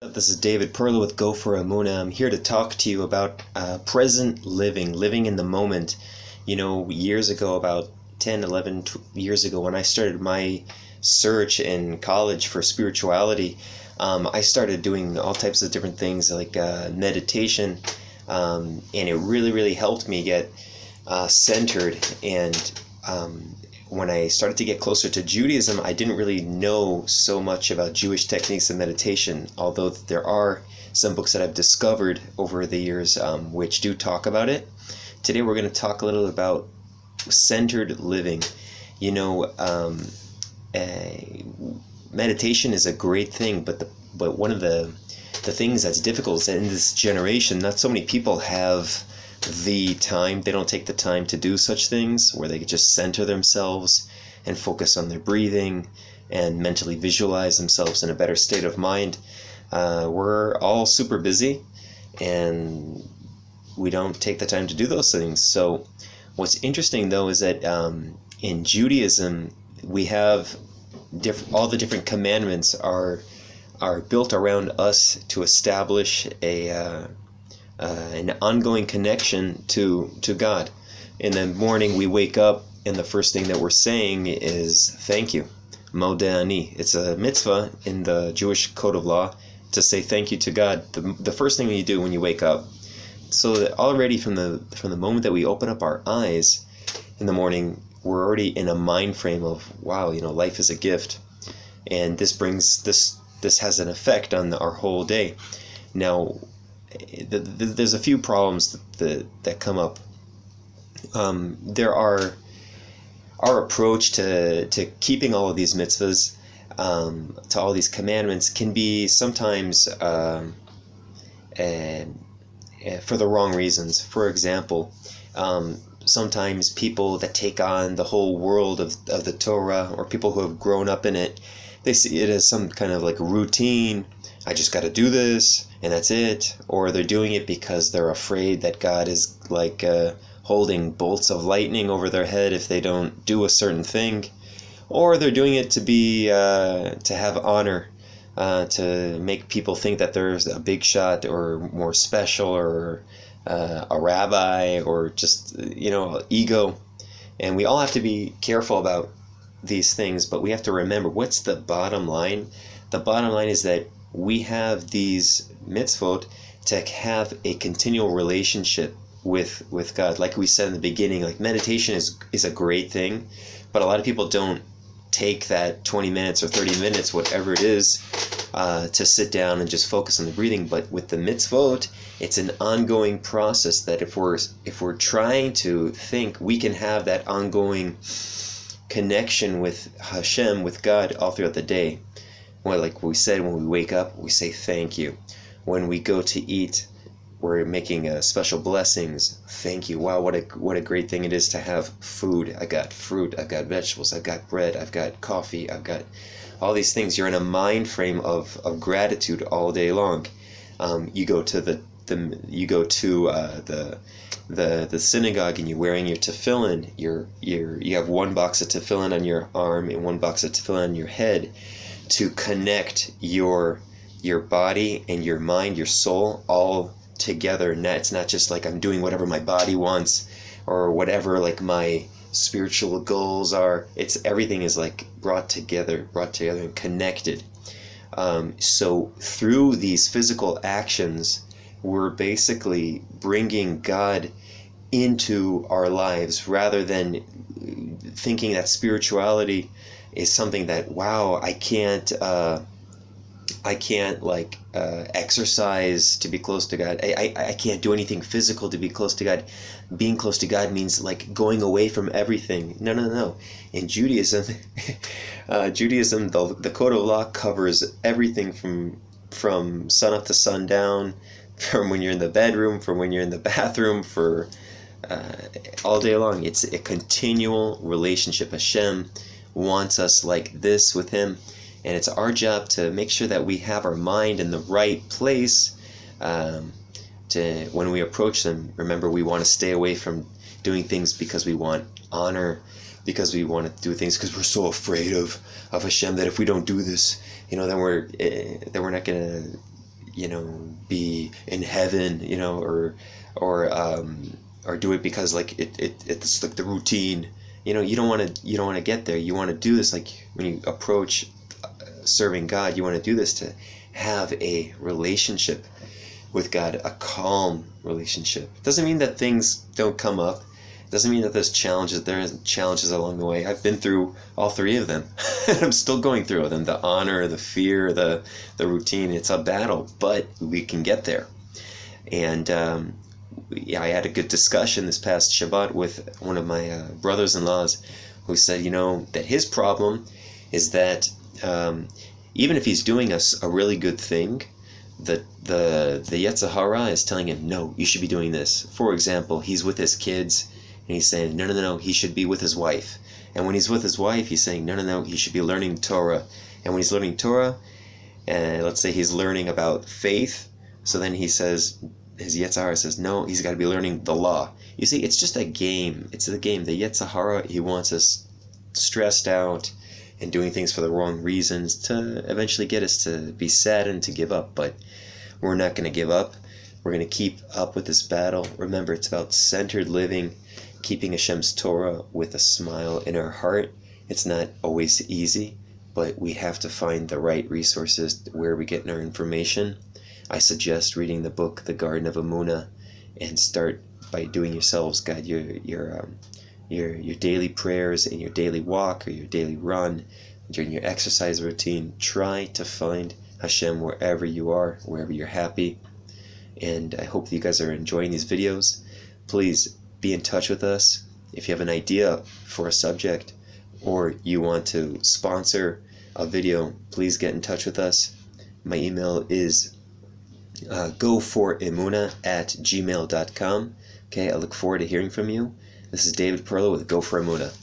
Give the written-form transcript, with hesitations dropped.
This is David Perla with GoForEmuna. I'm here to talk to you about present living in the moment. You know, years ago, about 10, 11 years ago, when I started my search in college for spirituality, I started doing all types of different things like meditation, and it really helped me get centered. And when I started to get closer to Judaism, I didn't really know so much about Jewish techniques of meditation, although there are some books that I've discovered over the years which do talk about it. Today we're going to talk a little about centered living. You know, meditation is a great thing, but one of the things that's difficult is that in this generation, not so many people have the time. They don't take the time to do such things where they could just center themselves and focus on their breathing and mentally visualize themselves in a better state of mind. We're all super busy and we don't take the time to do those things. So what's interesting though is that in Judaism we have all the different commandments are built around us to establish an ongoing connection to God. In the morning we wake up and the first thing that we're saying is thank you, Modeh Ani. It's a mitzvah in the Jewish code of law to say thank you to God the first thing you do when you wake up. So that already from the moment that we open up our eyes in the morning, we're already in a mind frame of wow, you know, life is a gift, and this has an effect on our whole day. Now there's a few problems that come up. There are our approach to keeping all of these mitzvahs, to all these commandments, can be sometimes for the wrong reasons. For example, sometimes people that take on the whole world of the Torah, or people who have grown up in it, they see it as some kind of like routine. I just got to do this and that's it. Or they're doing it because they're afraid that God is like holding bolts of lightning over their head if they don't do a certain thing. Or they're doing it to have honor, to make people think that there's a big shot or more special, or a rabbi, or just, you know, ego. And we all have to be careful about these things, but we have to remember what's the bottom line. The bottom line is that we have these mitzvot to have a continual relationship with God. Like we said in the beginning, like meditation is a great thing, but a lot of people don't take that 20 minutes or 30 minutes, whatever it is, to sit down and just focus on the breathing. But with the mitzvot, it's an ongoing process that if we're trying to think, we can have that ongoing connection with Hashem, with God, all throughout the day. Well, like we said, when we wake up, we say thank you. When we go to eat, we're making special blessings. Thank you. Wow, what a great thing it is to have food. I got fruit, I've got vegetables, I've got bread, I've got coffee, I've got all these things. You're in a mind frame of gratitude all day long. You go to the synagogue and you're wearing your tefillin. You have one box of tefillin on your arm and one box of tefillin on your head, to connect your body and your mind, your soul, all together. And it's not just like I'm doing whatever my body wants or whatever like my spiritual goals are. It's everything is like brought together and connected. So through these physical actions, we're basically bringing God into our lives, rather than thinking that spirituality is something that, wow, I can't exercise to be close to God. I can't do anything physical to be close to God. Being close to God means like going away from everything. No. In Judaism, the code of law covers everything from sun up to sundown, from when you're in the bedroom, from when you're in the bathroom, for all day long. It's a continual relationship. Hashem wants us like this with Him, and it's our job to make sure that we have our mind in the right place. When we approach them, remember, we want to stay away from doing things because we want honor, because we want to do things because we're so afraid of Hashem that if we don't do this, then we're not gonna be in heaven, or do it because like it's like the routine. You don't want to get there. You want to do this like when you approach serving God. You want to do this to have a relationship with God, a calm relationship. Doesn't mean that things don't come up. Doesn't mean that there's challenges. There are challenges along the way. I've been through all three of them. I'm still going through them. The honor, the fear, the routine. It's a battle, but we can get there. And I had a good discussion this past Shabbat with one of my brothers-in-laws, who said, that his problem is that even if he's doing a really good thing, the Yetzer Hara is telling him, no, you should be doing this. For example, he's with his kids, and he's saying, no, he should be with his wife. And when he's with his wife, he's saying, no, he should be learning Torah. And when he's learning Torah, and let's say he's learning about faith, so then he says, his Yetzer Hara says, no, he's got to be learning the law. You see, it's just a game. It's a game. The Yetzer Hara, he wants us stressed out and doing things for the wrong reasons to eventually get us to be saddened, to give up. But we're not going to give up. We're going to keep up with this battle. Remember, it's about centered living, keeping Hashem's Torah with a smile in our heart. It's not always easy, but we have to find the right resources where we get our information. I suggest reading the book, The Garden of Emuna, and start by doing yourselves, God, your daily prayers and your daily walk or your daily run, during your exercise routine. Try to find Hashem wherever you are, wherever you're happy. And I hope that you guys are enjoying these videos. Please be in touch with us. If you have an idea for a subject or you want to sponsor a video, please get in touch with us. My email is GoForEmuna@gmail.com. Okay, I look forward to hearing from you. This is David Perlow with GoForEmuna.